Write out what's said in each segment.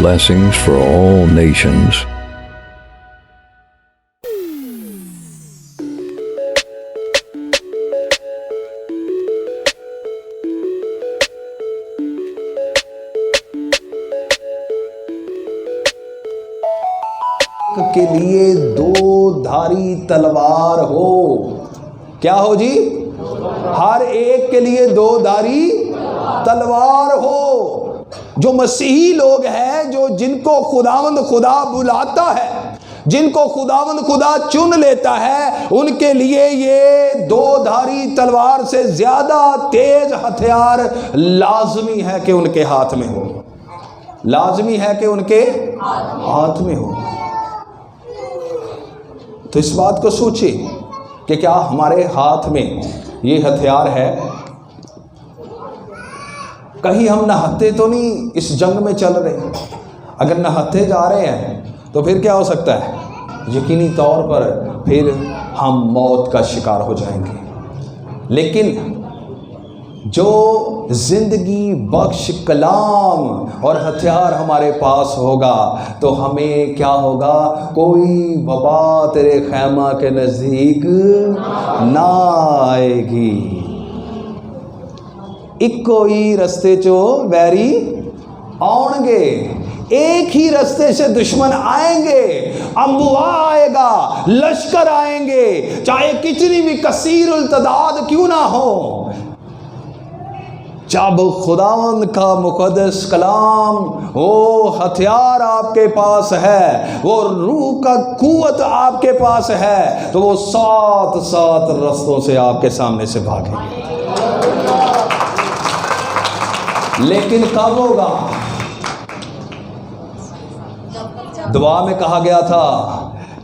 blessings for all nations. کے لیے دو دھاری تلوار ہو. کیا ہو جی؟ ہر ایک کے لیے دو دھاری تلوار ہو. جو مسیحی لوگ ہیں، جو جن کو خداوند خدا بلاتا ہے، جن کو خداوند خدا چن لیتا ہے، ان کے لیے یہ دو دھاری تلوار سے زیادہ تیز ہتھیار لازمی ہے کہ ان کے ہاتھ میں ہو. لازمی ہے کہ ان کے ہاتھ میں ہو. تو اس بات کو سوچیں کہ کیا ہمارے ہاتھ میں یہ ہتھیار ہے؟ کہیں ہم نہتے تو نہیں اس جنگ میں چل رہے؟ اگر نہتے جا رہے ہیں تو پھر کیا ہو سکتا ہے؟ یقینی طور پر پھر ہم موت کا شکار ہو جائیں گے. لیکن جو زندگی بخش کلام اور ہتھیار ہمارے پاس ہوگا تو ہمیں کیا ہوگا؟ کوئی وبا تیرے خیمہ کے نزدیک نہ آئے گی. اکو ہی رستے چو ویری آؤں گے، ایک ہی رستے سے دشمن آئیں گے. انبوا آئے گا، لشکر آئیں گے، چاہے کتنی بھی کثیر التعداد کیوں نہ ہو. جب خداوند کا مقدس کلام، وہ ہتھیار آپ کے پاس ہے، وہ روح کا قوت آپ کے پاس ہے، تو وہ سات رستوں سے آپ کے سامنے سے بھاگیں گے. لیکن کب ہوگا؟ دعا میں کہا گیا تھا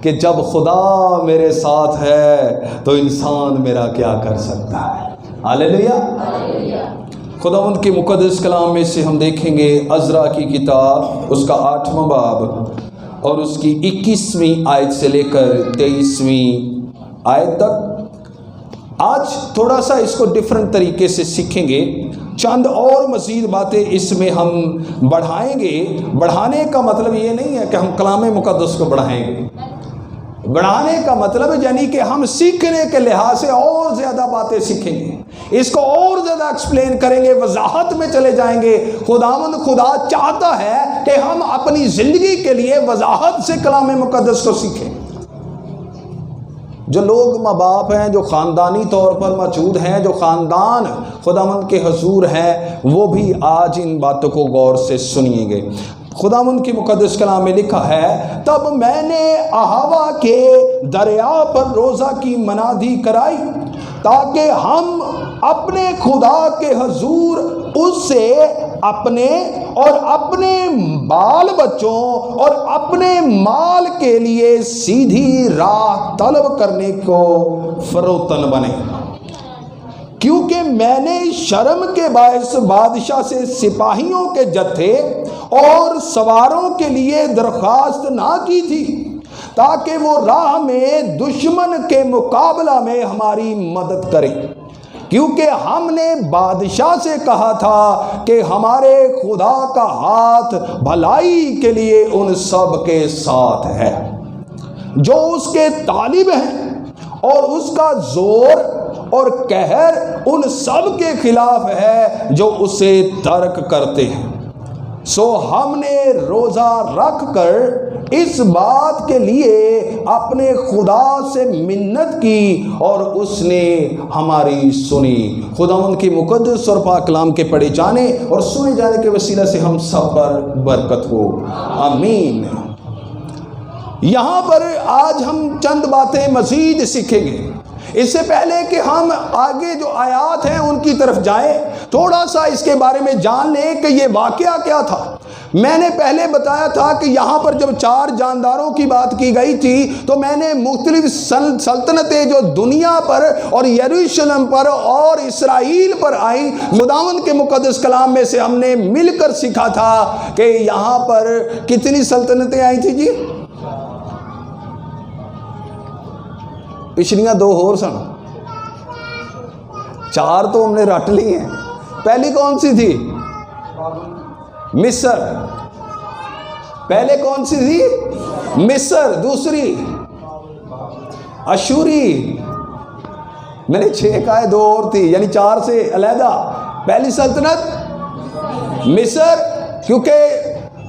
کہ جب خدا میرے ساتھ ہے تو انسان میرا کیا کر سکتا ہے. ہاللیلویا. خداوند کے مقدس کلام میں سے ہم دیکھیں گے عزرا کی کتاب، اس کا 8واں باب اور اس کی 21ویں آیت سے لے کر 23ویں آیت تک. آج تھوڑا سا اس کو ڈیفرنٹ طریقے سے سیکھیں گے. چند اور مزید باتیں اس میں ہم بڑھائیں گے. بڑھانے کا مطلب یہ نہیں ہے کہ ہم کلام مقدس کو بڑھائیں گے. بڑھانے کا مطلب یعنی کہ ہم سیکھنے کے لحاظ سے اور زیادہ باتیں سیکھیں گے، اس کو اور زیادہ ایکسپلین کریں گے، وضاحت میں چلے جائیں گے. خداوند خدا چاہتا ہے کہ ہم اپنی زندگی کے لیے وضاحت سے کلام مقدس کو سیکھیں. جو لوگ ماں باپ ہیں، جو خاندانی طور پر موجود ہیں، جو خاندان خداوند کے حضور ہیں، وہ بھی آج ان باتوں کو غور سے سنیے گے. خداوند کی مقدس کلام میں لکھا ہے، تب میں نے اہوا کے دریا پر روزہ کی منادی کرائی تاکہ ہم اپنے خدا کے حضور اس سے اپنے اور اپنے بال بچوں اور اپنے مال کے لیے سیدھی راہ طلب کرنے کو فروتن بنے. کیونکہ میں نے شرم کے باعث بادشاہ سے سپاہیوں کے جتھے اور سواروں کے لیے درخواست نہ کی تھی تاکہ وہ راہ میں دشمن کے مقابلہ میں ہماری مدد کرے، کیونکہ ہم نے بادشاہ سے کہا تھا کہ ہمارے خدا کا ہاتھ بھلائی کے لیے ان سب کے ساتھ ہے جو اس کے طالب ہیں، اور اس کا زور اور قہر ان سب کے خلاف ہے جو اسے ترک کرتے ہیں. سو ہم نے روزہ رکھ کر اس بات کے لیے اپنے خدا سے منت کی اور اس نے ہماری سنی. خداوند کی مقدس اور پاک کلام کے پڑھے جانے اور سنے جانے کے وسیلہ سے ہم سب پر برکت ہو، آمین. یہاں پر آج ہم چند باتیں مزید سیکھیں گے. اس سے پہلے کہ ہم آگے جو آیات ہیں ان کی طرف جائیں، تھوڑا سا اس کے بارے میں جان لیں کہ یہ واقعہ کیا تھا. میں نے پہلے بتایا تھا کہ یہاں پر جب 4 جانداروں کی بات کی گئی تھی تو میں نے مختلف سلطنتیں جو دنیا پر اور یروشلم پر اور اسرائیل پر آئیں، خداوند کے مقدس کلام میں سے ہم نے مل کر سیکھا تھا کہ یہاں پر کتنی سلطنتیں آئی تھی جی؟ پچھلیاں 2 اور سن، 4 تو ہم نے رٹ لی ہیں. پہلی کون سی تھی؟ مصر. پہلے کون سی تھی؟ مصر، دوسری اشوری. میں نے 6 کہا ہے، 2 اور تھی، یعنی 4 سے علیحدہ. پہلی سلطنت مصر، کیونکہ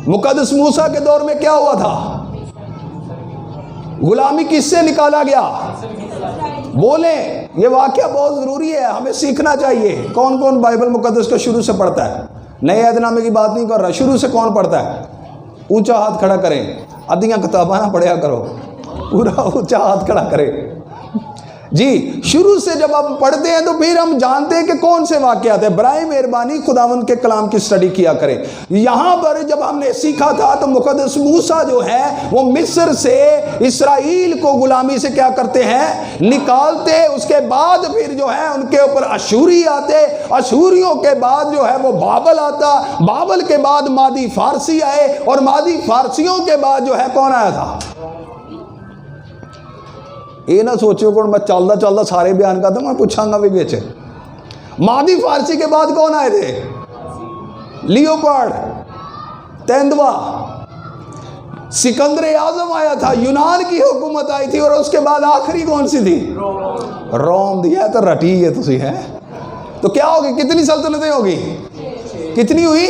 مقدس موسیٰ کے دور میں کیا ہوا تھا؟ غلامی کس سے نکالا گیا؟ بولیں، یہ واقعہ بہت ضروری ہے، ہمیں سیکھنا چاہیے. کون کون بائبل مقدس کو شروع سے پڑھتا ہے؟ نئے عہد نامے کی بات نہیں کر رہا، شروع سے کون پڑھتا ہے؟ اونچا ہاتھ کھڑا کریں. ادھیاں کتاباں نہ پڑھیا کرو، پورا اونچا ہاتھ کھڑا کریں. جی، شروع سے جب ہم پڑھتے ہیں تو پھر ہم جانتے ہیں کہ کون سے واقعات ہیں. برائے مہربانی خداوند کے کلام کی سٹڈی کیا کریں. یہاں پر جب ہم نے سیکھا تھا تو مقدس موسیٰ جو ہے وہ مصر سے اسرائیل کو غلامی سے کیا کرتے ہیں؟ نکالتے. اس کے بعد پھر جو ہے ان کے اوپر اشوری آتے، اشوریوں کے بعد جو ہے وہ بابل آتا، بابل کے بعد مادی فارسی آئے، اور مادی فارسیوں کے بعد جو ہے کون آیا تھا؟ یہ نہ سوچو کہ میں چلتا سارے بیان کرتا ہوں، میں پوچھاں گا بھی بیچے. مادی فارسی کے بعد کون آئے تھے؟ لیوپارڈ، تیندوا، سکندر اعظم آیا تھا، یونان کی حکومت آئی تھی، اور اس کے بعد آخری کون سی تھی؟ روم. دیا ہے تو رٹی ہے تسی ہے. تو کیا ہوگی؟ کتنی سلطنتیں ہوگی؟ کتنی ہوئی؟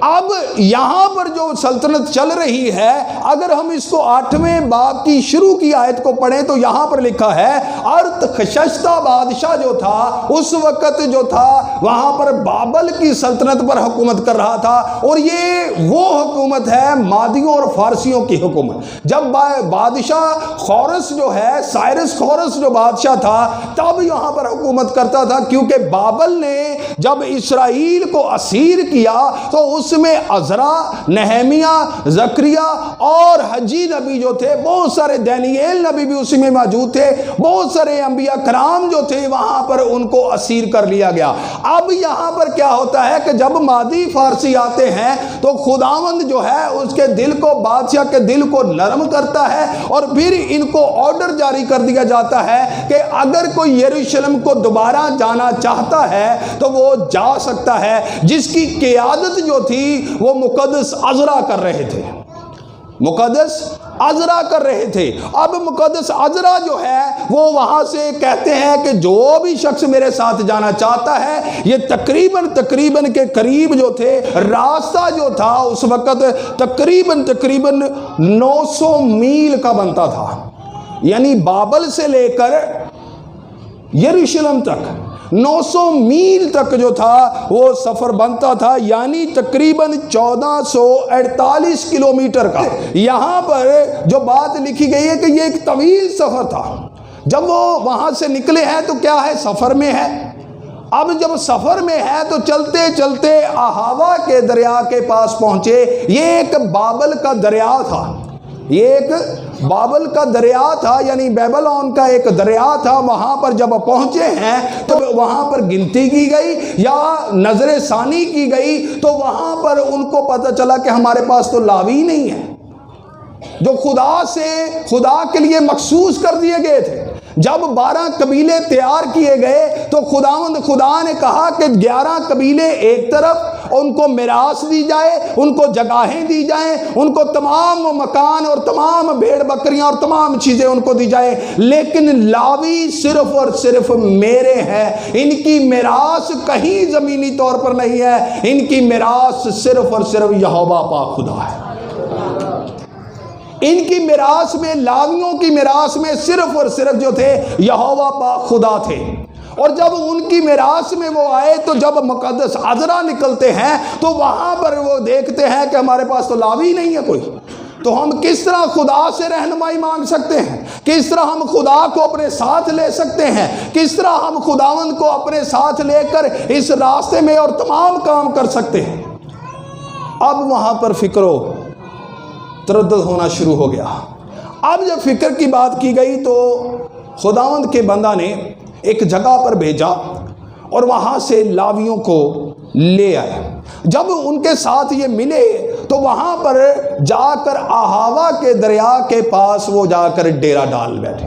اب یہاں پر جو سلطنت چل رہی ہے، اگر ہم اس کو 8ویں باب کی شروع کی آیت کو پڑھیں تو یہاں پر لکھا ہے ارتخششتہ بادشاہ جو تھا اس وقت جو تھا وہاں پر بابل کی سلطنت پر حکومت کر رہا تھا، اور یہ وہ حکومت ہے مادیوں اور فارسیوں کی حکومت. جب بادشاہ خورس جو ہے، سائرس خورس جو بادشاہ تھا، تب یہاں پر حکومت کرتا تھا، کیونکہ بابل نے جب اسرائیل کو اسیر کیا تو اس میں عزرا، نہمیہ، زکریا اور حجی نبی جو تھے، بہت سارے، دانییل نبی بھی اسی میں موجود تھے، بہت سارے انبیاء کرام جو تھے وہاں پر ان کو اسیر کر لیا گیا. اب یہاں پر کیا ہوتا ہے کہ جب مادی فارسی آتے ہیں تو خداوند جو ہے اس کے دل کو، بادشاہ کے دل کو نرم کرتا ہے، اور پھر ان کو آرڈر جاری کر دیا جاتا ہے کہ اگر کوئی یروشلم کو دوبارہ جانا چاہتا ہے تو وہ جا سکتا ہے، جس کی قیادت جو تھی وہ مقدس عزرا کر رہے تھے. مقدس عزرا کر رہے تھے. اب مقدس عزرا جو ہے وہ وہاں سے کہتے ہیں کہ جو بھی شخص میرے ساتھ جانا چاہتا ہے، یہ تقریباً کے قریب جو تھے، راستہ جو تھا اس وقت تقریباً 900 میل کا بنتا تھا. یعنی بابل سے لے کر یروشلم تک 900 میل تک جو تھا وہ سفر بنتا تھا، یعنی تقریباً 1448 کلومیٹر کا. یہاں پر جو بات لکھی گئی ہے کہ یہ ایک طویل سفر تھا. جب وہ وہاں سے نکلے ہیں تو کیا ہے؟ سفر میں ہے. اب جب سفر میں ہے تو چلتے چلتے اہاوا کے دریا کے پاس پہنچے. یہ ایک بابل کا دریا تھا، یہ ایک بابل کا دریا تھا، یعنی بیبلون کا ایک دریا تھا. وہاں پر جب پہنچے ہیں تو وہاں پر گنتی کی گئی یا نظر ثانی کی گئی، تو وہاں پر ان کو پتہ چلا کہ ہمارے پاس تو لاوی نہیں ہے جو خدا کے لیے مخصوص کر دیے گئے تھے. جب 12 قبیلے تیار کیے گئے تو خدا نے کہا کہ 11 قبیلے ایک طرف، ان کو میراث دی جائے، ان کو جگہیں دی جائیں، ان کو تمام مکان اور تمام بھیڑ بکریاں اور تمام چیزیں ان کو دی جائے، لیکن لاوی صرف اور صرف میرے ہیں. ان کی میراث کہیں زمینی طور پر نہیں ہے، ان کی میراث صرف اور صرف یہوہ پاک خدا ہے. ان کی میراث میں، لاویوں کی میراث میں صرف اور صرف جو تھے یہوہ پاک خدا تھے. اور جب ان کی میراث میں وہ آئے تو جب مقدس عزرا نکلتے ہیں تو وہاں پر وہ دیکھتے ہیں کہ ہمارے پاس تو لاوی نہیں ہے کوئی، تو ہم کس طرح خدا سے رہنمائی مانگ سکتے ہیں؟ کس طرح ہم خدا کو اپنے ساتھ لے سکتے ہیں؟ کس طرح ہم خداوند کو اپنے ساتھ لے کر اس راستے میں اور تمام کام کر سکتے ہیں؟ اب وہاں پر فکر و تردد ہونا شروع ہو گیا. اب جب فکر کی بات کی گئی تو خداوند کے بندہ نے ایک جگہ پر بھیجا اور وہاں سے لاویوں کو لے آئے. جب ان کے ساتھ یہ ملے تو وہاں پر جا کر اہاوا کے دریا کے پاس وہ جا کر ڈیرا ڈال بیٹھے.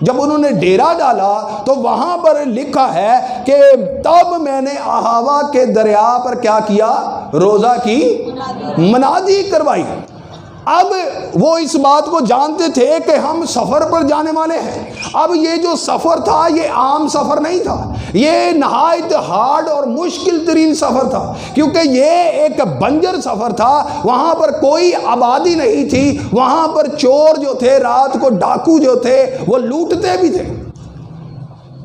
جب انہوں نے ڈیرا ڈالا تو وہاں پر لکھا ہے کہ تب میں نے اہاوا کے دریا پر کیا کیا؟ روزہ کی منادی کروائی. اب وہ اس بات کو جانتے تھے کہ ہم سفر پر جانے والے ہیں. اب یہ جو سفر تھا یہ عام سفر نہیں تھا, یہ نہایت ہارڈ اور مشکل ترین سفر تھا, کیونکہ یہ ایک بنجر سفر تھا. وہاں پر کوئی آبادی نہیں تھی, وہاں پر چور جو تھے, رات کو ڈاکو جو تھے, وہ لوٹتے بھی تھے.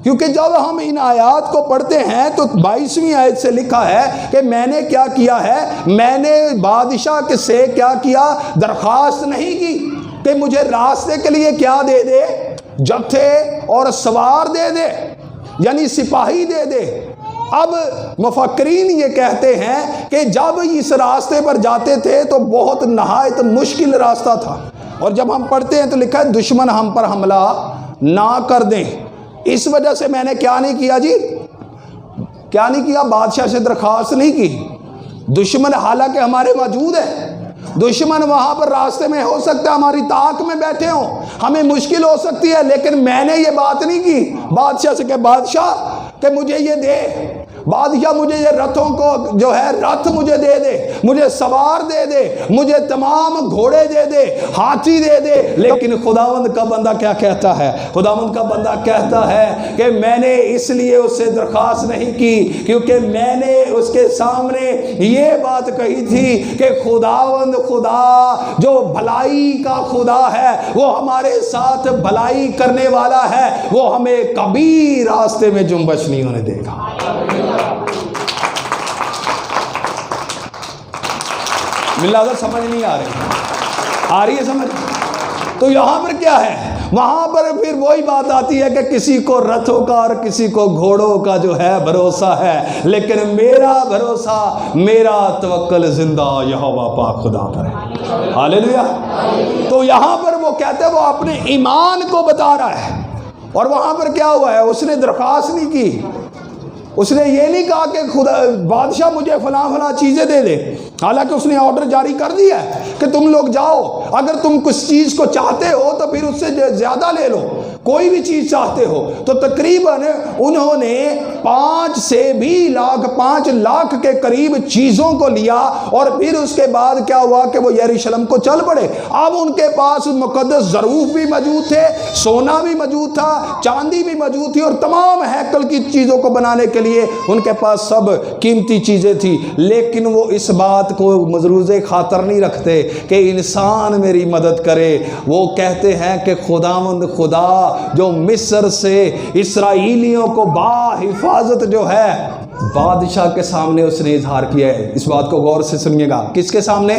کیونکہ جب ہم ان آیات کو پڑھتے ہیں تو 22ویں آیت سے لکھا ہے کہ میں نے کیا کیا ہے, میں نے بادشاہ سے کیا کیا, درخواست نہیں کی کہ مجھے راستے کے لیے کیا دے دے, جتھے اور سوار دے دے, یعنی سپاہی دے دے. اب مفکرین یہ کہتے ہیں کہ جب اس راستے پر جاتے تھے تو بہت نہایت مشکل راستہ تھا, اور جب ہم پڑھتے ہیں تو لکھا ہے دشمن ہم پر حملہ نہ کر دیں. اس وجہ سے میں نے کیا نہیں کیا جی, کیا نہیں کیا, بادشاہ سے درخواست نہیں کی. دشمن حالانکہ ہمارے موجود ہے, دشمن وہاں پر راستے میں ہو سکتا ہے, ہماری طاق میں بیٹھے ہوں, ہمیں مشکل ہو سکتی ہے, لیکن میں نے یہ بات نہیں کی بادشاہ سے کہ بادشاہ کہ مجھے یہ دے, بادشاہ مجھے یہ رتھوں کو جو ہے رتھ مجھے دے دے, مجھے سوار دے دے, مجھے تمام گھوڑے دے دے, ہاتھی دے دے. لیکن خداوند کا بندہ کیا کہتا ہے, خداوند کا بندہ کہتا ہے کہ میں نے اس لیے اس سے درخواست نہیں کی کیونکہ میں نے اس کے سامنے یہ بات کہی تھی کہ خداوند خدا جو بھلائی کا خدا ہے, وہ ہمارے ساتھ بھلائی کرنے والا ہے, وہ ہمیں کبھی راستے میں جنبش نہیں ہونے دے گا. ملاذ سمجھ نہیں آ رہی ہے سمجھ. تو یہاں پر کیا ہے, وہاں پر پھر وہی بات آتی ہے کہ کسی کو رتھوں کا اور کسی کو گھوڑوں کا جو ہے بھروسہ ہے, لیکن میرا بھروسہ, میرا توکل زندہ یہوہ پاک خدا پر ہے. ہاللیلویا. تو یہاں پر وہ کہتے ہیں, وہ اپنے ایمان کو بتا رہا ہے. اور وہاں پر کیا ہوا ہے, اس نے درخواست نہیں کی, اس نے یہ نہیں کہا کہ خدا بادشاہ مجھے فلاں فلاں چیزیں دے دے. حالانکہ اس نے آرڈر جاری کر دیا ہے کہ تم لوگ جاؤ, اگر تم کچھ چیز کو چاہتے ہو تو پھر اس سے زیادہ لے لو, کوئی بھی چیز چاہتے ہو. تو تقریباً انہوں نے 5 لاکھ کے قریب چیزوں کو لیا, اور پھر اس کے بعد کیا ہوا کہ وہ یروشلم کو چل پڑے. اب ان کے پاس مقدس ظروف بھی موجود تھے, سونا بھی موجود تھا, چاندی بھی موجود تھی, اور تمام ہیکل کی چیزوں کو بنانے کے لیے ان کے پاس سب قیمتی چیزیں تھی. لیکن وہ اس بات کو مزروز خاطر نہیں رکھتے کہ انسان میری مدد کرے. وہ کہتے ہیں کہ خداوند خدا جو مصر سے اسرائیلیوں کو باحفاظت جو ہے بادشاہ کے سامنے اس نے اظہار کیا ہے. اس بات کو غور سے سنیے گا, کس کے سامنے,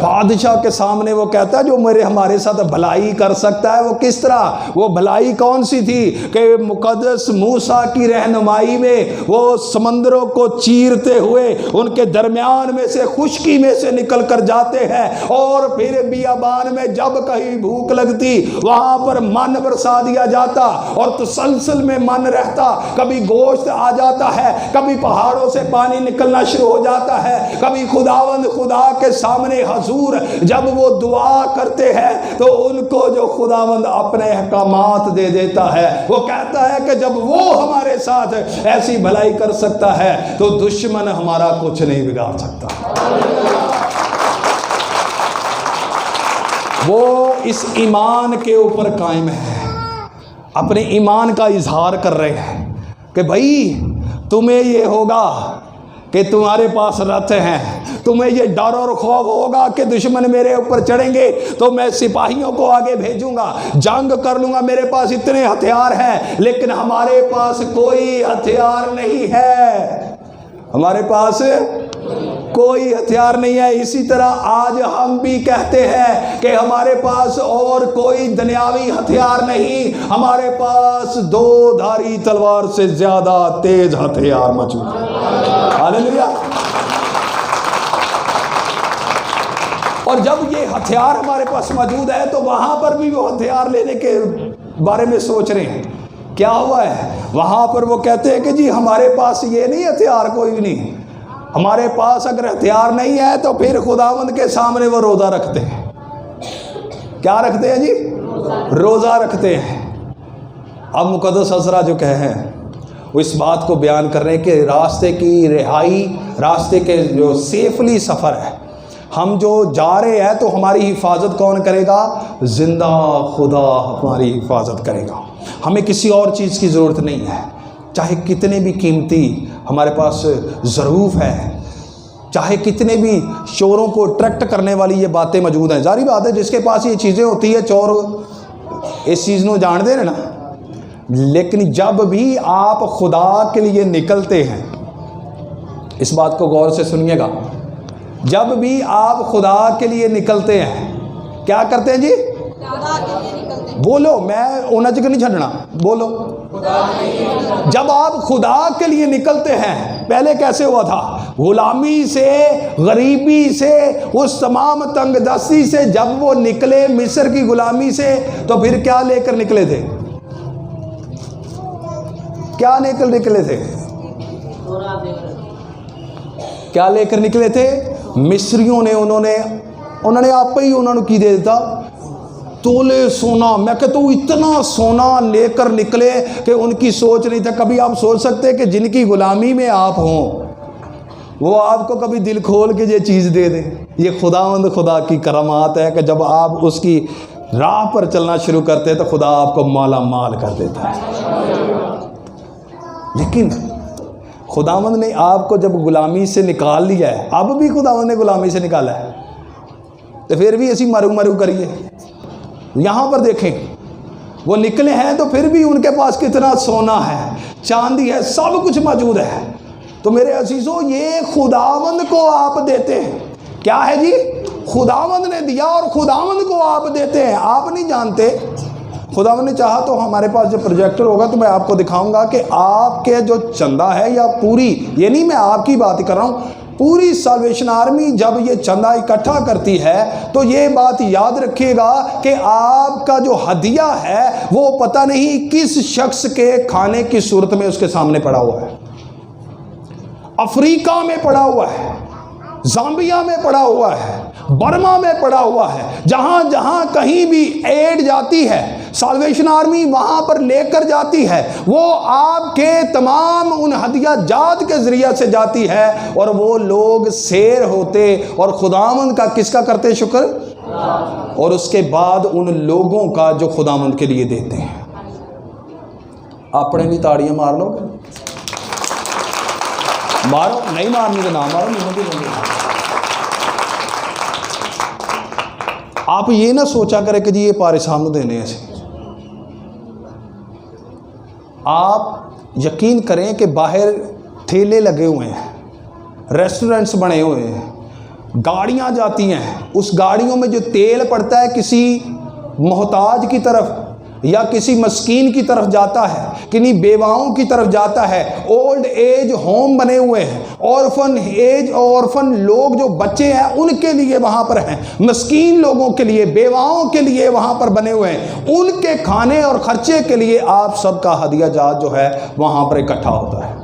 بادشاہ کے سامنے. وہ کہتا ہے جو ہمارے ساتھ بھلائی کر سکتا ہے. وہ کس طرح, وہ بھلائی کون سی تھی کہ مقدس موسیٰ کی رہنمائی میں وہ سمندروں کو چیرتے ہوئے ان کے درمیان میں سے خشکی میں سے نکل کر جاتے ہیں, اور پھر بیابان میں جب کہیں بھوک لگتی وہاں پر من برسا دیا جاتا, اور تسلسل میں من رہتا. کبھی گوشت آ جاتا ہے, کبھی پہاڑوں سے پانی نکلنا شروع ہو جاتا ہے. کبھی خداوند خدا کے سامنے حضور جب وہ دعا کرتے ہیں تو ان کو جو خداوند اپنے احکامات دے دیتا ہے. وہ کہتا ہے کہ جب وہ ہمارے ساتھ ایسی بھلائی کر سکتا ہے تو دشمن ہمارا کچھ نہیں بگاڑ سکتا. وہ اس ایمان کے اوپر قائم ہے, اپنے ایمان کا اظہار کر رہے ہیں کہ بھائی تمہیں یہ ہوگا کہ تمہارے پاس رتھ ہیں, تمہیں یہ ڈر اور خوف ہوگا کہ دشمن میرے اوپر چڑھیں گے تو میں سپاہیوں کو آگے بھیجوں گا, جنگ کر لوں گا, میرے پاس اتنے ہتھیار ہیں. لیکن ہمارے پاس کوئی ہتھیار نہیں ہے, ہمارے پاس کوئی ہتھیار نہیں ہے. اسی طرح آج ہم بھی کہتے ہیں کہ ہمارے پاس اور کوئی دنیاوی ہتھیار نہیں, ہمارے پاس 2 دھاری تلوار سے زیادہ تیز ہتھیار موجود ہے. ہاللیلویا. اور جب یہ ہتھیار ہمارے پاس موجود ہے تو وہاں پر بھی وہ ہتھیار لینے کے بارے میں سوچ رہے ہیں. کیا ہوا ہے وہاں پر, وہ کہتے ہیں کہ جی ہمارے پاس یہ نہیں ہتھیار کوئی بھی نہیں, ہمارے پاس اگر ہتھیار نہیں ہے تو پھر خداوند کے سامنے وہ روزہ رکھتے ہیں. کیا رکھتے ہیں جی, روزہ رکھتے ہیں. اب مقدس عذرا جو کہے ہیں وہ اس بات کو بیان کر رہے ہیں کہ راستے کی رہائی, راستے کے جو سیفلی سفر ہے, ہم جو جا رہے ہیں تو ہماری حفاظت کون کرے گا؟ زندہ خدا ہماری حفاظت کرے گا. ہمیں کسی اور چیز کی ضرورت نہیں ہے. چاہے کتنے بھی قیمتی ہمارے پاس ظروف ہے، چاہے کتنے بھی چوروں کو اٹریکٹ کرنے والی یہ باتیں موجود ہیں. ظاہری بات ہے جس کے پاس یہ چیزیں ہوتی ہے چور اس چیز کو جان دے نا. لیکن جب بھی آپ خدا کے لیے نکلتے ہیں، اس بات کو غور سے سنیے گا، جب بھی آپ خدا کے لیے نکلتے ہیں کیا کرتے ہیں جی؟ بولو، میں اونا چکر نہیں چھڑنا، بولو. جب آپ خدا کے لیے نکلتے ہیں، پہلے کیسے ہوا تھا؟ غلامی سے، غریبی سے، اس تمام تنگ دستی سے جب وہ نکلے مصر کی غلامی سے، تو پھر کیا لے کر نکلے تھے؟ کیا لے کر نکلے تھے؟ کیا لے کر نکلے تھے؟ مصریوں نے انہوں نے آپ ہی انہوں نے کی دے دیتا تولے سونا. میں کہتا ہوں اتنا سونا لے کر نکلے کہ ان کی سوچ نہیں تھا. کبھی آپ سوچ سکتے کہ جن کی غلامی میں آپ ہوں وہ آپ کو کبھی دل کھول کے یہ چیز دے دیں؟ یہ خداوند خدا کی کرامات ہے کہ جب آپ اس کی راہ پر چلنا شروع کرتے ہیں تو خدا آپ کو مالا مال کر دیتا ہے. لیکن خداوند نے آپ کو جب غلامی سے نکال لیا ہے، اب بھی خداوند نے غلامی سے نکالا ہے، تو پھر بھی اسی مرو کریے. یہاں پر دیکھیں وہ نکلے ہیں تو پھر بھی ان کے پاس کتنا سونا ہے، چاندی ہے، سب کچھ موجود ہے. تو میرے عزیزوں یہ خداوند کو آپ دیتے ہیں. کیا ہے جی؟ خداوند نے دیا اور خداوند کو آپ دیتے ہیں. آپ نہیں جانتے. خداوند نے چاہا تو ہمارے پاس جو پروجیکٹر ہوگا تو میں آپ کو دکھاؤں گا کہ آپ کے جو چندہ ہے یا پوری، یہ نہیں میں آپ کی بات کر رہا ہوں، پوری سالویشن آرمی جب یہ چندہ اکٹھا کرتی ہے تو یہ بات یاد رکھیے گا کہ آپ کا جو ہدیہ ہے وہ پتہ نہیں کس شخص کے کھانے کی صورت میں اس کے سامنے پڑا ہوا ہے. افریقہ میں پڑا ہوا ہے، زامبیا میں پڑا ہوا ہے، برما میں پڑا ہوا ہے. جہاں جہاں کہیں بھی ایڈ جاتی ہے سالویشن آرمی وہاں پر لے کر جاتی ہے. وہ آپ کے تمام ان ہدیہ جات کے ذریعہ سے جاتی ہے اور وہ لوگ سیر ہوتے اور خداوند کا کس کا کرتے شکر، اور اس کے بعد ان لوگوں کا جو خداوند کے لیے دیتے ہیں. اپنے بھی تاڑیاں مار لو گے؟ مارو، نہیں مارنی تو نہ مارو. آپ یہ نہ سوچا کرے کہ جی یہ پارے سامنے دینے ایسے. آپ یقین کریں کہ باہر ٹھیلے لگے ہوئے ہیں، ریسٹورنٹس بنے ہوئے ہیں، گاڑیاں جاتی ہیں، اس گاڑیوں میں جو تیل پڑتا ہے کسی محتاج کی طرف یا کسی مسکین کی طرف جاتا ہے، کنی بیواؤں کی طرف جاتا ہے. اولڈ ایج ہوم بنے ہوئے ہیں، اورفن لوگ جو بچے ہیں ان کے لیے وہاں پر ہیں، مسکین لوگوں کے لیے، بیواؤں کے لیے وہاں پر بنے ہوئے ہیں. ان کے کھانے اور خرچے کے لیے آپ سب کا ہدیہ جات جو ہے وہاں پر اکٹھا ہوتا ہے.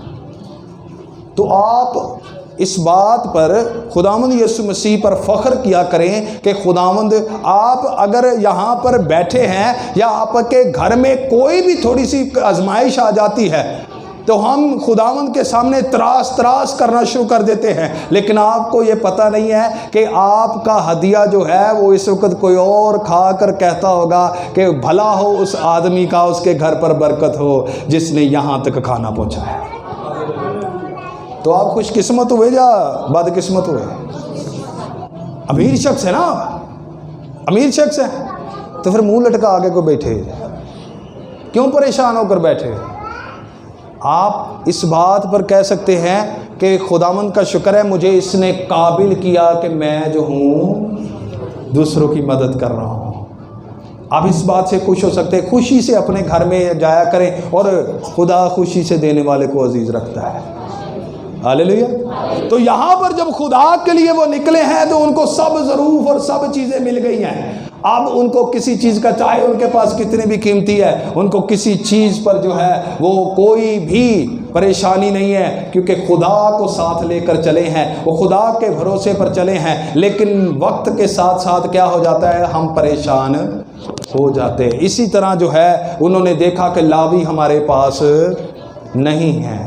تو آپ اس بات پر خداوند یسوع مسیح پر فخر کیا کریں کہ خداوند آپ اگر یہاں پر بیٹھے ہیں یا آپ کے گھر میں کوئی بھی تھوڑی سی آزمائش آ جاتی ہے تو ہم خداوند کے سامنے تراس کرنا شروع کر دیتے ہیں. لیکن آپ کو یہ پتہ نہیں ہے کہ آپ کا ہدیہ جو ہے وہ اس وقت کوئی اور کھا کر کہتا ہوگا کہ بھلا ہو اس آدمی کا، اس کے گھر پر برکت ہو جس نے یہاں تک کھانا پہنچا ہے. تو آپ خوش قسمت ہوئے یا بد قسمت ہوئے؟ امیر شخص ہے نا، امیر شخص ہے تو پھر منہ لٹکا آگے کو بیٹھے، کیوں پریشان ہو کر بیٹھے؟ آپ اس بات پر کہہ سکتے ہیں کہ خداوند کا شکر ہے مجھے اس نے قابل کیا کہ میں جو ہوں دوسروں کی مدد کر رہا ہوں. آپ اس بات سے خوش ہو سکتے ہیں. خوشی سے اپنے گھر میں جایا کریں اور خدا خوشی سے دینے والے کو عزیز رکھتا ہے. ہاللیلویا. تو یہاں پر جب خدا کے لیے وہ نکلے ہیں تو ان کو سب ظروف اور سب چیزیں مل گئی ہیں. اب ان کو کسی چیز کا، چاہے ان کے پاس کتنی بھی قیمتی ہے، ان کو کسی چیز پر جو ہے وہ کوئی بھی پریشانی نہیں ہے، کیونکہ خدا کو ساتھ لے کر چلے ہیں، وہ خدا کے بھروسے پر چلے ہیں. لیکن وقت کے ساتھ ساتھ کیا ہو جاتا ہے، ہم پریشان ہو جاتے ہیں. اسی طرح جو ہے انہوں نے دیکھا کہ لاوی ہمارے پاس نہیں ہے.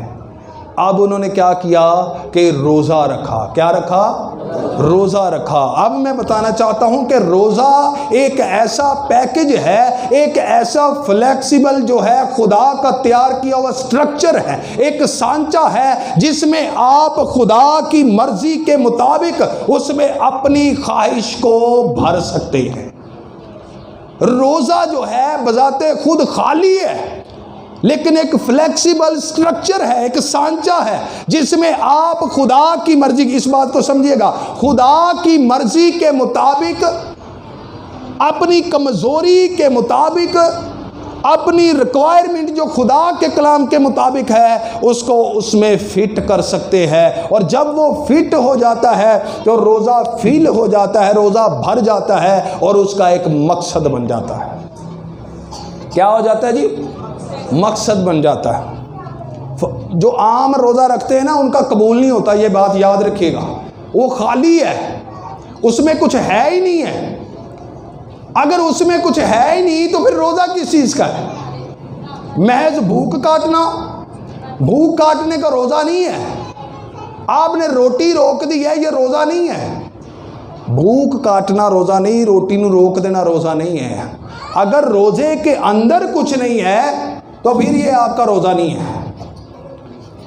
اب انہوں نے کیا کیا کہ روزہ رکھا. کیا رکھا؟ روزہ رکھا. اب میں بتانا چاہتا ہوں کہ روزہ ایک ایسا پیکج ہے, ایک ایسا فلیکسیبل جو ہے خدا کا تیار کیا ہوا سٹرکچر ہے, ایک سانچہ ہے جس میں آپ خدا کی مرضی کے مطابق اس میں اپنی خواہش کو بھر سکتے ہیں. روزہ جو ہے بذات خود خالی ہے, لیکن ایک فلیکسیبل سٹرکچر ہے, ایک سانچہ ہے جس میں آپ خدا کی مرضی, اس بات کو سمجھیے گا, خدا کی مرضی کے مطابق, اپنی کمزوری کے مطابق, اپنی ریکوائرمنٹ جو خدا کے کلام کے مطابق ہے اس کو اس میں فٹ کر سکتے ہیں. اور جب وہ فٹ ہو جاتا ہے تو روزہ فیل ہو جاتا ہے, روزہ بھر جاتا ہے اور اس کا ایک مقصد بن جاتا ہے. کیا ہو جاتا ہے جی؟ مقصد بن جاتا ہے. جو عام روزہ رکھتے ہیں نا ان کا قبول نہیں ہوتا, یہ بات یاد رکھیے گا. وہ خالی ہے, اس میں کچھ ہے ہی نہیں ہے. اگر اس میں کچھ ہے ہی نہیں تو پھر روزہ کس چیز کا ہے؟ محض بھوک کاٹنا. بھوک کاٹنے کا روزہ نہیں ہے. آپ نے روٹی روک دی ہے, یہ روزہ نہیں ہے. بھوک کاٹنا روزہ نہیں, روٹی نو روک دینا روزہ نہیں ہے. اگر روزے کے اندر کچھ نہیں ہے تو پھر یہ آپ کا روزہ نہیں ہے.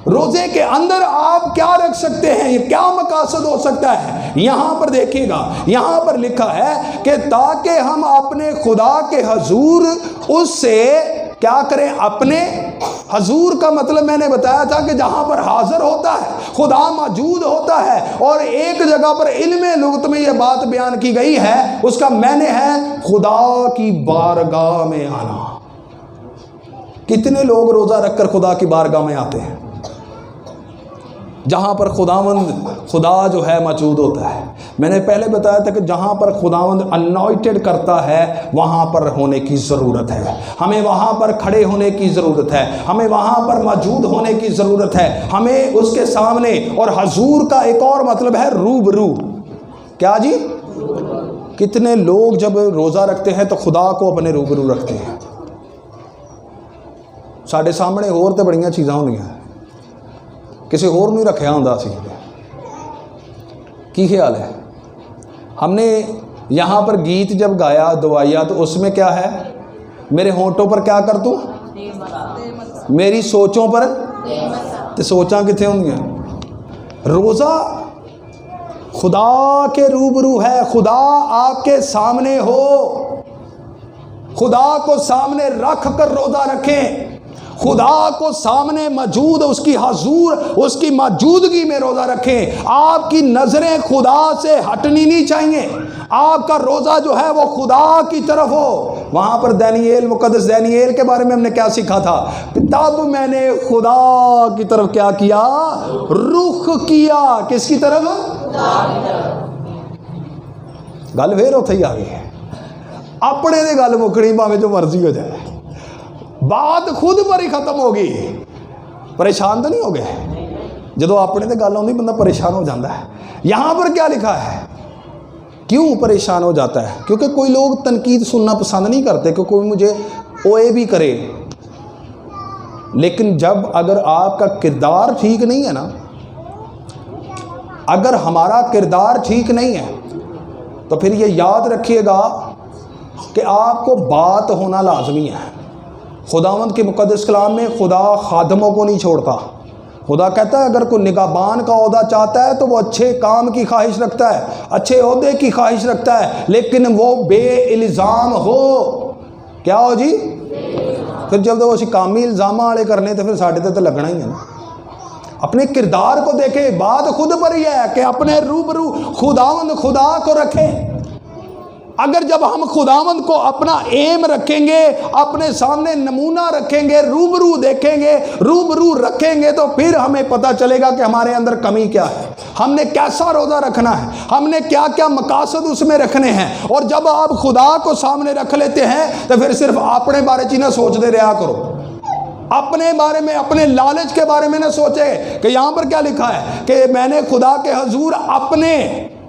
روزے کے اندر آپ کیا رکھ سکتے ہیں, یہ کیا مقاصد ہو سکتا ہے؟ یہاں پر دیکھیے گا, یہاں پر لکھا ہے کہ تاکہ ہم اپنے خدا کے حضور اس سے کیا کریں, اپنے حضور کا مطلب میں نے بتایا تھا کہ جہاں پر حاضر ہوتا ہے, خدا موجود ہوتا ہے. اور ایک جگہ پر علم لغت میں یہ بات بیان کی گئی ہے, اس کا معنی ہے خدا کی بارگاہ میں آنا. کتنے لوگ روزہ رکھ کر خدا کی بارگاہ میں آتے ہیں؟ جہاں پر خدا جو ہے موجود ہوتا ہے. میں نے پہلے بتایا تھا کہ جہاں پر خداوند انوائٹڈ کرتا ہے وہاں پر ہونے کی ضرورت ہے. ہمیں وہاں پر کھڑے ہونے کی ضرورت ہے, ہمیں وہاں پر موجود ہونے کی ضرورت ہے, ہمیں اس کے سامنے. اور حضور کا ایک اور مطلب ہے روبرو. کیا جی؟ کتنے لوگ جب روزہ رکھتے ہیں تو خدا کو اپنے روبرو رکھتے ہیں. ساڈے سامنے اور تے بڑیاں چیزاں ہوندیاں, کسی اور نہیں رکھیا ہوندا سی. کی خیال ہے؟ ہم نے یہاں پر گیت جب گایا دعائیا تو اس میں کیا ہے, میرے ہونٹوں پر کیا کر تو, میری سوچوں پر, تے سوچاں کتنے ہوندیاں. روزہ خدا کے روبرو ہے, خدا آپ کے سامنے ہو, خدا کو سامنے رکھ کر روزہ رکھیں. خدا کو سامنے موجود, اس کی حضور, اس کی موجودگی میں روزہ رکھیں. آپ کی نظریں خدا سے ہٹنی نہیں چاہیے. آپ کا روزہ جو ہے وہ خدا کی طرف ہو. وہاں پر دانییل, مقدس دانییل کے بارے میں ہم نے کیا سیکھا تھا؟ تب میں نے خدا کی طرف کیا کیا, رخ کیا. کس کی طرف؟ گل پھر اتھے ہی آ گئی ہے. اپنے دے گل مکڑی باویں جو مرضی ہو جائے, بات خود پر ہی ختم ہوگی. پریشان تو نہیں ہو گئے؟ جدو اپنے تے گل آتی بندہ پریشان ہو جاتا ہے. یہاں پر کیا لکھا ہے؟ کیوں پریشان ہو جاتا ہے؟ کیونکہ کوئی لوگ تنقید سننا پسند نہیں کرتے کہ کوئی مجھے اوے بھی کرے. لیکن جب اگر آپ کا کردار ٹھیک نہیں ہے نا, اگر ہمارا کردار ٹھیک نہیں ہے تو پھر یہ یاد رکھیے گا کہ آپ کو بات ہونا لازمی ہے. خداوند کے مقدس کلام میں خدا خادموں کو نہیں چھوڑتا. خدا کہتا ہے اگر کوئی نگہبان کا عہدہ چاہتا ہے تو وہ اچھے کام کی خواہش رکھتا ہے, اچھے عہدے کی خواہش رکھتا ہے, لیکن وہ بے الزام ہو. کیا ہو جی؟ پھر جب تو اسی کامی الزامہ والے کرنے تو پھر ساڈے تے لگنا ہی ہے نا. اپنے کردار کو دیکھیں. بات خود پر ہی ہے کہ اپنے روبرو خداوند خدا کو رکھیں. اگر جب ہم خداوند کو اپنا ایم رکھیں گے, اپنے سامنے نمونہ رکھیں گے, روبرو دیکھیں گے, روبرو رکھیں گے, تو پھر ہمیں پتہ چلے گا کہ ہمارے اندر کمی کیا ہے, ہم نے کیسا روزہ رکھنا ہے, ہم نے کیا کیا مقاصد اس میں رکھنے ہیں. اور جب آپ خدا کو سامنے رکھ لیتے ہیں تو پھر صرف اپنے بارے چ نہ سوچتے رہا کرو, اپنے بارے میں, اپنے لالچ کے بارے میں نہ سوچے. کہ یہاں پر کیا لکھا ہے کہ میں نے خدا کے حضور اپنے,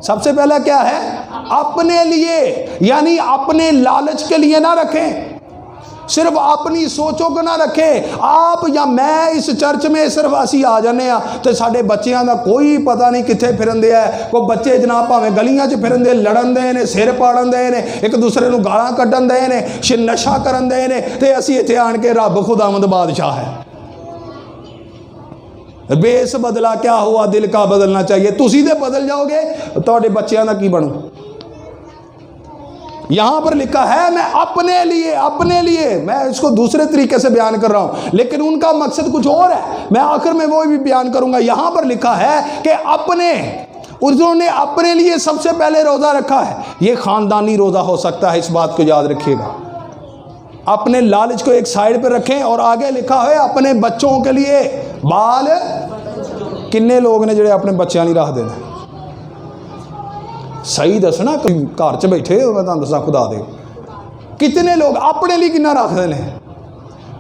سب سے پہلا کیا ہے, اپنے لیے, یعنی اپنے لالچ کے لیے نہ رکھیں. صرف اپنی سوچوں کو نہ رکھیں. آپ یا میں اس چرچ میں صرف اسی آ جانے ہاں تو ساڈے بچیاں دا کوئی پتہ نہیں کتنے پھرن دے ہے. کوئی بچے جناب بھاویں گلیاں چ پھرن دے, لڑن دے نے, سر پاڑن دے نے, ایک دوسرے نو گالاں کڈن دے نے, نشہ کرن دے نے, تے اسی ایتھے آن کے رب خداوند بادشاہ ہے. بیس بدلا کیا ہوا, دل کا بدلنا چاہیے. تسی دے بدل جاؤ گے تواڈے بچیاں دا کی بنو. یہاں پر لکھا ہے میں اپنے لیے میں اس کو دوسرے طریقے سے بیان کر رہا ہوں, لیکن ان کا مقصد کچھ اور ہے. میں آخر میں وہ بھی بیان کروں گا. یہاں پر لکھا ہے کہ انہوں نے اپنے لیے سب سے پہلے روزہ رکھا ہے. یہ خاندانی روزہ ہو سکتا ہے, اس بات کو یاد رکھیے گا. اپنے لالچ کو ایک سائڈ پہ رکھیں, اور آگے لکھا ہے اپنے بچوں کے لیے. بال کنے لوگ نے جڑے اپنے بچیاں نہیں رکھ دینا. صحیح دسنا, گھر چ بیٹھے ہو, میں تمہیں دسا خدا دے کتنے لوگ اپنے لیے کنا رکھتے ہیں.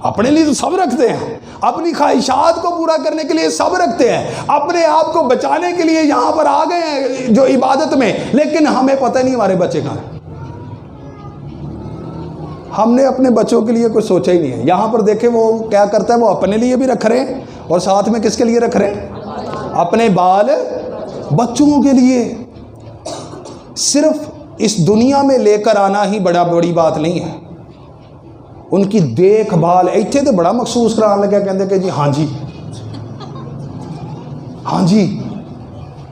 اپنے لیے تو سب رکھتے ہیں, اپنی خواہشات کو پورا کرنے کے لیے سب رکھتے ہیں, اپنے آپ کو بچانے کے لیے یہاں پر آ گئے ہیں جو عبادت میں, لیکن ہمیں پتہ نہیں ہمارے بچے کہاں ہیں. ہم نے اپنے بچوں کے لیے کچھ سوچا ہی نہیں ہے. یہاں پر دیکھیں وہ کیا کرتا ہے, وہ اپنے لیے بھی رکھ رہے ہیں اور ساتھ میں کس کے لیے رکھ رہے ہیں, اپنے بال بچوں کے لیے. صرف اس دنیا میں لے کر آنا ہی بڑی بات نہیں ہے, ان کی دیکھ بھال. ایتھے تو بڑا مخصوص کران لگا, کہتے کہ جی ہاں جی.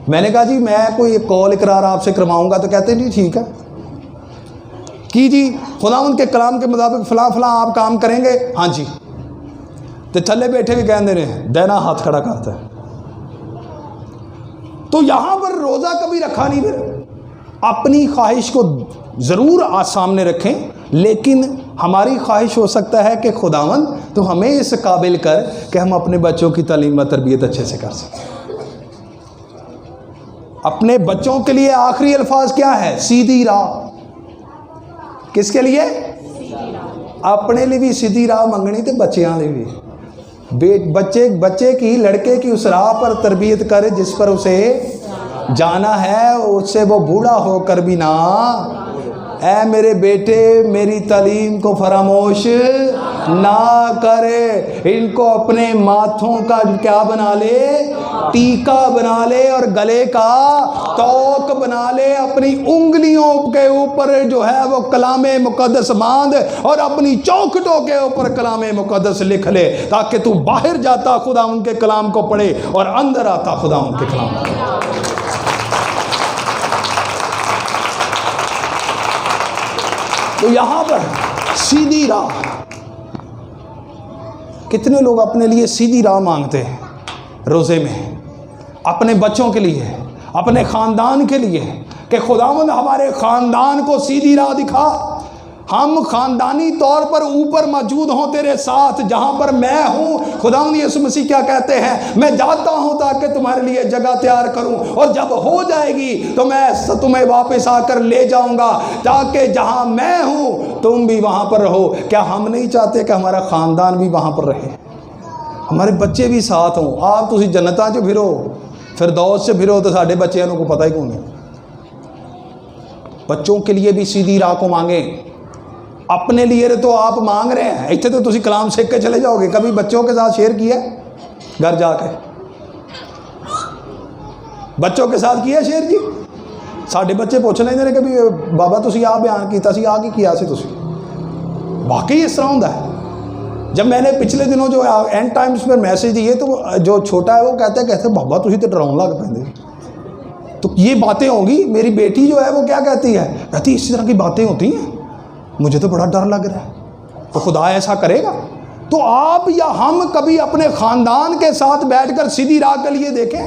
میں نے کہا جی میں کوئی کال اقرار آپ سے کرواؤں گا, تو کہتے ہیں جی ٹھیک ہے کی جی خداوند کے کلام کے مطابق فلاں آپ کام کریں گے. ہاں جی. تو تھلے بیٹھے بھی کہہ دے رہے ہیں, دینا ہاتھ کھڑا کرتا ہے. تو یہاں پر روزہ کبھی رکھا نہیں. پھر اپنی خواہش کو ضرور سامنے رکھیں, لیکن ہماری خواہش ہو سکتا ہے کہ خداوند تو ہمیں اس قابل کر کہ ہم اپنے بچوں کی تعلیم و تربیت اچھے سے کر سکیں. اپنے بچوں کے لیے آخری الفاظ کیا ہے, سیدھی راہ. کس کے لیے, اپنے لیے بھی سیدھی راہ منگنی تو بچیاں لیے بھی. بچے کی لڑکے کی اس راہ پر تربیت کر جس پر اسے جانا ہے, اس سے وہ بوڑھا ہو کر بھی نہ. اے میرے بیٹے میری تعلیم کو فراموش نہ کرے. ان کو اپنے ماتھوں کا کیا بنا لے, ٹیکا بنا لے, اور گلے کا توق بنا لے. اپنی انگلیوں کے اوپر جو ہے وہ کلام مقدس باندھ, اور اپنی چوکھٹوں کے اوپر کلام مقدس لکھ لے, تاکہ تو باہر جاتا خدا ان کے کلام کو پڑھے اور اندر آتا خدا ان کے کلام کو پڑھے. تو یہاں پر سیدھی راہ, کتنے لوگ اپنے لیے سیدھی راہ مانگتے ہیں روزے میں, اپنے بچوں کے لیے, اپنے خاندان کے لیے, کہ خداوند ہمارے خاندان کو سیدھی راہ دکھا. ہم خاندانی طور پر اوپر موجود ہوں تیرے ساتھ جہاں پر میں ہوں. خداوند یسوع مسیح کیا کہتے ہیں, میں جاتا ہوں تاکہ تمہارے لیے جگہ تیار کروں, اور جب ہو جائے گی تو میں تمہیں واپس آ کر لے جاؤں گا, تاکہ جہاں میں ہوں تم بھی وہاں پر رہو. کیا ہم نہیں چاہتے کہ ہمارا خاندان بھی وہاں پر رہے, ہمارے بچے بھی ساتھ ہوں؟ آپ تسی جنتاں چ پھرو, فردوس سے پھرو, تو ساڈے بچیاں کو پتہ ہی کون ہے. بچوں کے لیے بھی سیدھی راہ کو مانگیں. اپنے لیے تو آپ مانگ رہے ہیں, اتنے تو تسی کلام سیکھ کے چلے جاؤ گے. کبھی بچوں کے ساتھ شیئر کیا گھر جا کے, بچوں کے ساتھ کیا شیئر جی؟ ساڈے بچے پوچھ لیں گے کبھی بابا تسی آ بیان کیتا سی, آ کی کیا سی تسی؟ واقعی اس طرح ہوتا ہے. جب میں نے پچھلے دنوں جو اینڈ ٹائمز پر میسج دیے, تو جو چھوٹا ہے وہ کہتے ہیں بابا تسی تو ڈراؤن لگ پہ. تو یہ باتیں ہوں گی. میری بیٹی جو ہے وہ کیا کہتی ہے, کہتی اسی طرح کی باتیں ہوتی ہیں, مجھے تو بڑا ڈر لگ رہا ہے. تو خدا ایسا کرے گا؟ تو آپ یا ہم کبھی اپنے خاندان کے ساتھ بیٹھ کر سیدھی راہ کے لیے دیکھیں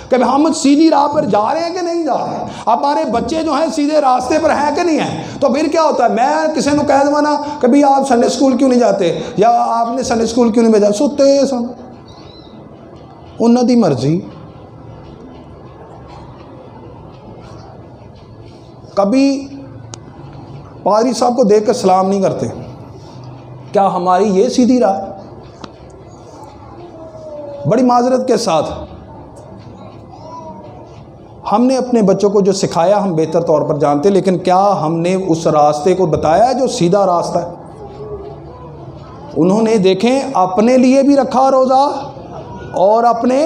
کہ ہم سیدھی راہ پر جا رہے ہیں کہ نہیں جا رہے ہیں. ہمارے بچے جو ہیں سیدھے راستے پر ہیں کہ نہیں ہیں؟ تو پھر کیا ہوتا ہے, میں کسی نے کہہ دوں نا کبھی آپ سنڈے اسکول کیوں نہیں جاتے, یا آپ نے سنڈے اسکول کیوں نہیں بھیجا, سوتے سن, انہوں دی مرضی. کبھی پادری صاحب کو دیکھ کر سلام نہیں کرتے. کیا ہماری یہ سیدھی راہ؟ بڑی معذرت کے ساتھ ہم نے اپنے بچوں کو جو سکھایا ہم بہتر طور پر جانتے, لیکن کیا ہم نے اس راستے کو بتایا جو سیدھا راستہ ہے؟ انہوں نے دیکھیں اپنے لیے بھی رکھا روزہ اور اپنے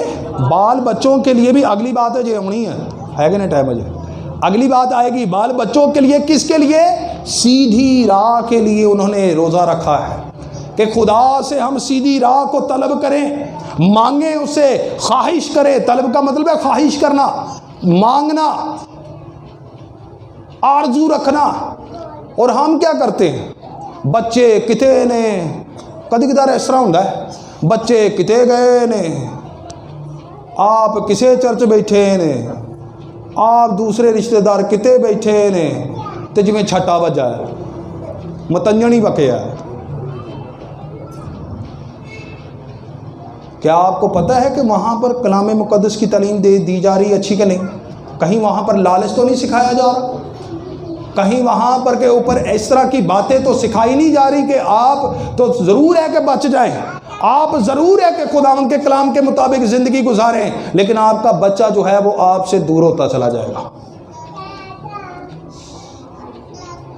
بال بچوں کے لیے بھی. اگلی بات ہے جو ہونی ہے کہ نہیں ٹائم مجھے اگلی بات آئے گی. بال بچوں کے لیے کس کے لیے؟ سیدھی راہ کے لیے انہوں نے روزہ رکھا ہے کہ خدا سے ہم سیدھی راہ کو طلب کریں, مانگیں اس سے, خواہش کریں. طلب کا مطلب ہے خواہش کرنا, مانگنا, آرزو رکھنا. اور ہم کیا کرتے ہیں؟ بچے کتے نے کدی کدار اس طرح ہوتا ہے, بچے کتے گئے نے, آپ کسے چرچ بیٹھے نے, آپ دوسرے رشتہ دار کتے بیٹھے نے, تے جویں چھٹا بجا ہے, متنجن ہی بکیا ہے. کیا آپ کو پتہ ہے کہ وہاں پر کلام مقدس کی تعلیم دی جا رہی ہے اچھی کہ نہیں؟ کہیں وہاں پر لالچ تو نہیں سکھایا جا رہا؟ کہیں وہاں پر کے اوپر اس طرح کی باتیں تو سکھائی نہیں جا رہی کہ آپ تو ضرور ہے کہ بچ جائیں, آپ ضرور ہے کہ خداوند کے کلام کے مطابق زندگی گزاریں, لیکن آپ کا بچہ جو ہے وہ آپ سے دور ہوتا چلا جائے گا.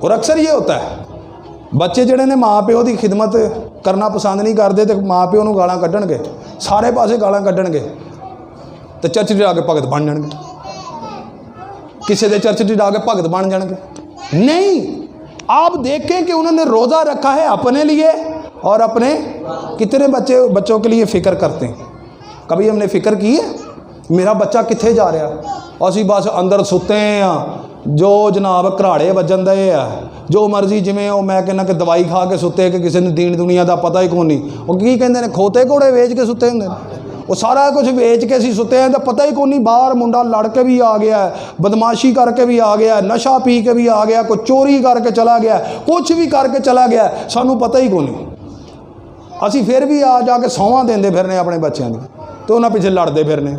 اور اکثر یہ ہوتا ہے بچے جڑے نے ماں پیو دی خدمت کرنا پسند نہیں کرتے تو ماں پیو نوں گالاں کڈن گے, سارے پاسے گالاں کڈن گے, تو چرچ جا کے بھگت بن جان گے, کسی دے چرچ جا کے بھگت بن جان گے. نہیں, آپ دیکھیں کہ انہوں نے روزہ رکھا ہے اپنے لیے اور اپنے کتنے بچوں کے لیے فکر کرتے ہیں. کبھی ہم نے فکر کی ہے میرا بچہ کتنے جا رہا؟ اسی بس اندر ستے ہیں, جو جناب کراڑے وجن دے آ, جو مرضی جویں وہ میں کہنا کہ دوائی کھا کے ستے کہ کسی نے دین دنیا دا پتہ ہی کون نہیں. وہ کی کہندے نے کھوتے گھوڑے ویچ کے ستے ہوندے, وہ سارا کچھ ویچ کے اسی ستے ہیں تو پتہ ہی کون نہیں. باہر منڈا لڑ کے بھی آ گیا ہے, بدماشی کر کے بھی آ گیا ہے, نشہ پی کے بھی آ گیا, کوئی چوری کر کے چلا گیا ہے, کچھ بھی کر کے چلا گیا ہے, سانوں پتہ ہی کون نہیں. اسی پھر بھی آ جا کے سواں دیندے پھرنے اپنے بچیاں دی, تو انہاں پیچھے لڑتے پھرنے.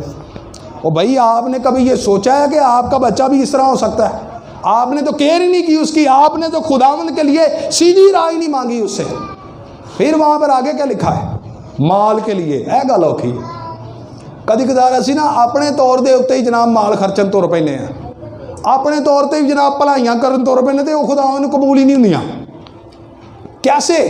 او بھائی آپ نے کبھی یہ سوچا ہے کہ آپ کا بچہ بھی اس طرح ہو سکتا ہے؟ آپ نے تو کیئر ہی نہیں کی اس کی, آپ نے تو خداوند کے لیے سیدھی راہ ہی نہیں مانگی اس سے. پھر وہاں پر آگے کیا لکھا ہے؟ مال کے لیے. اے گل اوکھی ہے. کدی کدار اسی نا اپنے طور دے اتنے ہی جناب مال خرچن تر پینے ہیں, اپنے طور تے جناب بھلائیاں کرن تر پینے, تے وہ خداوند قبول ہی نہیں ہوندیاں. کیسے؟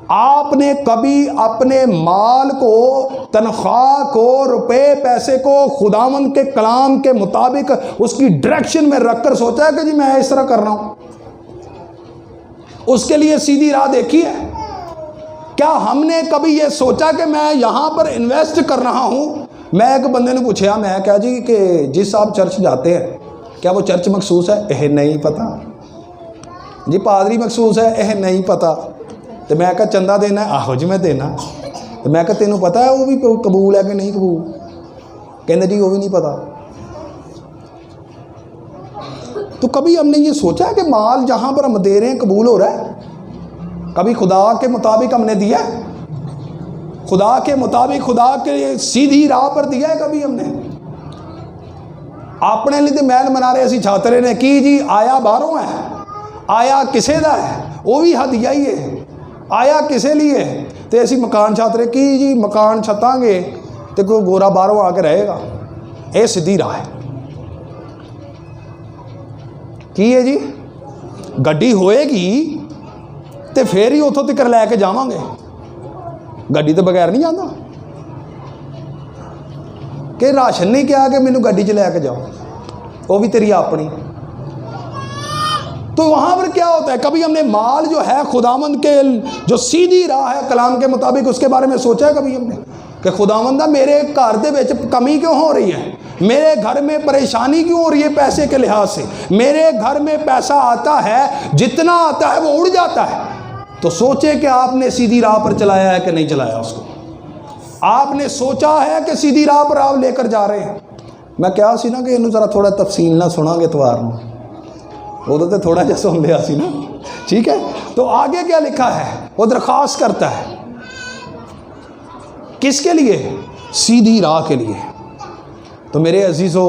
آپ نے کبھی اپنے مال کو, تنخواہ کو, روپے پیسے کو خداوند کے کلام کے مطابق اس کی ڈائریکشن میں رکھ کر سوچا ہے کہ جی میں اس طرح کر رہا ہوں؟ اس کے لیے سیدھی راہ دیکھی ہے؟ کیا ہم نے کبھی یہ سوچا کہ میں یہاں پر انویسٹ کر رہا ہوں؟ میں ایک بندے نے پوچھا, میں کہا جی کہ جس آپ چرچ جاتے ہیں کیا وہ چرچ مخصوص ہے؟ نہیں پتہ. جی پادری مخصوص ہے؟ نہیں پتہ. تو میں کہا چندہ دینا ہے؟ آہو جی میں دینا. تو میں کہا تینوں پتہ ہے وہ بھی قبول ہے کہ نہیں قبول؟ کہنے جی وہ بھی نہیں پتہ. تو کبھی ہم نے یہ سوچا ہے کہ مال جہاں پر ہم دے رہے ہیں قبول ہو رہا ہے؟ کبھی خدا کے مطابق ہم نے دیا ہے؟ خدا کے مطابق, خدا کے سیدھی راہ پر دیا ہے کبھی ہم نے؟ اپنے لیے تو محل منا رہے اسی چھاترے نے کی جی, آیا باہروں ہے, آیا کسے دا ہے, وہ بھی ہدیہ ہی ہے, آیا کسے لیے, تو اسی مکان چھاترے کی جی مکان چھتاں گے تو کوئی گورا باہروں آ کے رہے گا. اے سیدھی راہ ہے. کی ہے جی گڈی ہوئے گی تو پھر ہی اتوں تک لے کے جاواں گے, گڈی تو بغیر نہیں جانا. کہ راشن نہیں کیا کہ مینوں گڈی چ لے کے جاؤ, وہ بھی تیری اپنی. تو وہاں پر کیا ہوتا ہے, کبھی ہم نے مال جو ہے خداوند کے جو سیدھی راہ ہے کلام کے مطابق اس کے بارے میں سوچا ہے کبھی ہم نے کہ خداوندہ میرے گھر دے وچ کمی کیوں ہو رہی ہے, میرے گھر میں پریشانی کیوں ہو رہی ہے پیسے کے لحاظ سے, میرے گھر میں پیسہ آتا ہے جتنا آتا ہے وہ اڑ جاتا ہے. تو سوچے کہ آپ نے سیدھی راہ پر چلایا ہے کہ نہیں چلایا اس کو. آپ نے سوچا ہے کہ سیدھی راہ پر آپ لے کر جا رہے ہیں. میں کیا سی نا کہ انہوں ذرا تھوڑا تفصیل نہ سنا گے اتوار میں, وہ تو تھوڑا جا سن لیا سی نا, ٹھیک ہے. تو آگے کیا لکھا ہے, وہ درخواست کرتا ہے کس کے لیے؟ سیدھی راہ کے لیے. تو میرے عزیزو,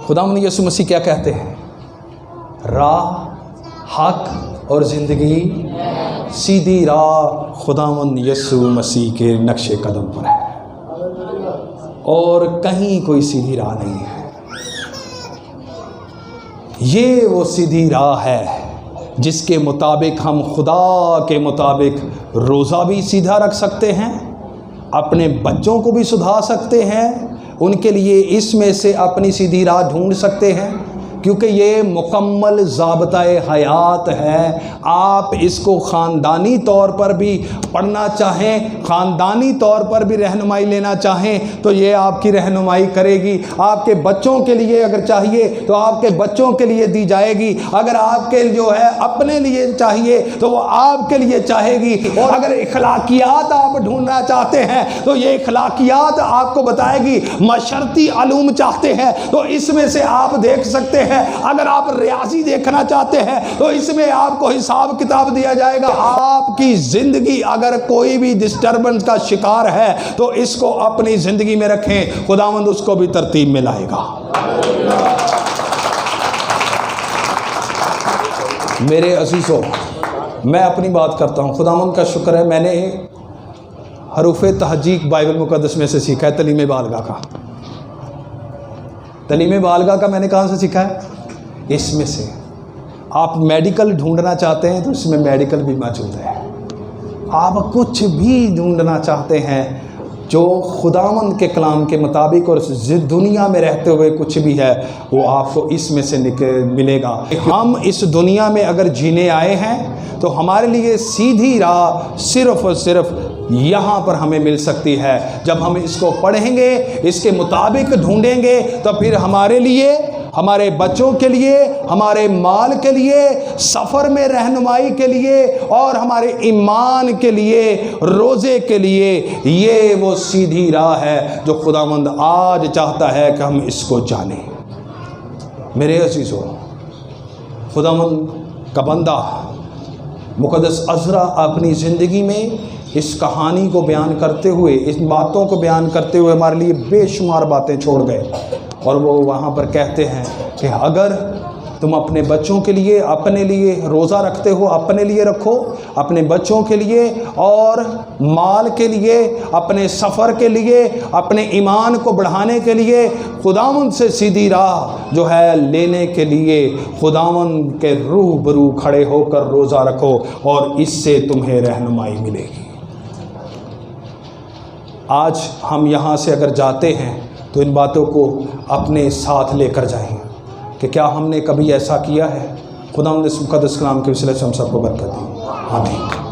خداوند یسوع مسیح کیا کہتے ہیں؟ راہ, حق اور زندگی, سیدھی راہ خداوند یسوع مسیح کے نقش قدم پر ہے, اور کہیں کوئی سیدھی راہ نہیں ہے. یہ وہ سیدھی راہ ہے جس کے مطابق ہم خدا کے مطابق روزہ بھی سیدھا رکھ سکتے ہیں، اپنے بچوں کو بھی سدھار سکتے ہیں، ان کے لیے اس میں سے اپنی سیدھی راہ ڈھونڈ سکتے ہیں، کیونکہ یہ مکمل ضابطۂ حیات ہے۔ آپ اس کو خاندانی طور پر بھی پڑھنا چاہیں، خاندانی طور پر بھی رہنمائی لینا چاہیں تو یہ آپ کی رہنمائی کرے گی۔ آپ کے بچوں کے لیے اگر چاہیے تو آپ کے بچوں کے لیے دی جائے گی، اگر آپ کے جو ہے اپنے لیے چاہیے تو وہ آپ کے لیے چاہے گی، اور اگر اخلاقیات آپ ڈھونڈنا چاہتے ہیں تو یہ اخلاقیات آپ کو بتائے گی۔ معاشرتی علوم چاہتے ہیں تو اس میں سے آپ دیکھ سکتے ہیں، اگر آپ ریاضی دیکھنا چاہتے ہیں تو اس میں آپ کو حساب کتاب دیا جائے گا۔ آپ کی زندگی اگر کوئی بھی ڈسٹربنس کا شکار ہے تو اس کو اپنی زندگی میں رکھیں، خداوند اس کو بھی ترتیب میں لائے گا۔ میرے عزیزو، میں اپنی بات کرتا ہوں، خداوند کا شکر ہے میں نے حروف تحجیق بائبل مقدس میں سے سیکھا ہے، تعلیم بالغہ کا۔ تعلیم بالغہ کا میں نے کہاں سے سیکھا ہے؟ اس میں سے۔ آپ میڈیکل ڈھونڈنا چاہتے ہیں تو اس میں میڈیکل بھی موجود ہے۔ آپ کچھ بھی ڈھونڈنا چاہتے ہیں جو خداوند کے کلام کے مطابق اور دنیا میں رہتے ہوئے کچھ بھی ہے وہ آپ کو اس میں سے ملے گا۔ ہم اس دنیا میں اگر جینے آئے ہیں تو ہمارے لیے سیدھی راہ صرف اور صرف یہاں پر ہمیں مل سکتی ہے۔ جب ہم اس کو پڑھیں گے، اس کے مطابق ڈھونڈیں گے تو پھر ہمارے لیے، ہمارے بچوں کے لیے، ہمارے مال کے لیے، سفر میں رہنمائی کے لیے اور ہمارے ایمان کے لیے، روزے کے لیے، یہ وہ سیدھی راہ ہے جو خداوند آج چاہتا ہے کہ ہم اس کو جانیں۔ میرے عزیزو، خداوند کا بندہ مقدس عزرا اپنی زندگی میں اس کہانی کو بیان کرتے ہوئے، اس باتوں کو بیان کرتے ہوئے ہمارے لیے بے شمار باتیں چھوڑ گئے، اور وہ وہاں پر کہتے ہیں کہ اگر تم اپنے بچوں کے لیے، اپنے لیے روزہ رکھتے ہو، اپنے لیے رکھو، اپنے بچوں کے لیے اور مال کے لیے، اپنے سفر کے لیے، اپنے ایمان کو بڑھانے کے لیے، خداوند سے سیدھی راہ جو ہے لینے کے لیے خداوند کے روبرو کھڑے ہو کر روزہ رکھو، اور اس سے تمہیں رہنمائی ملے گی۔ آج ہم یہاں سے اگر جاتے ہیں تو ان باتوں کو اپنے ساتھ لے کر جائیں کہ کیا ہم نے کبھی ایسا کیا ہے؟ خداوند اس مقدس کلام کے وسیلے سے ہم سب کو برکت دے، آمین۔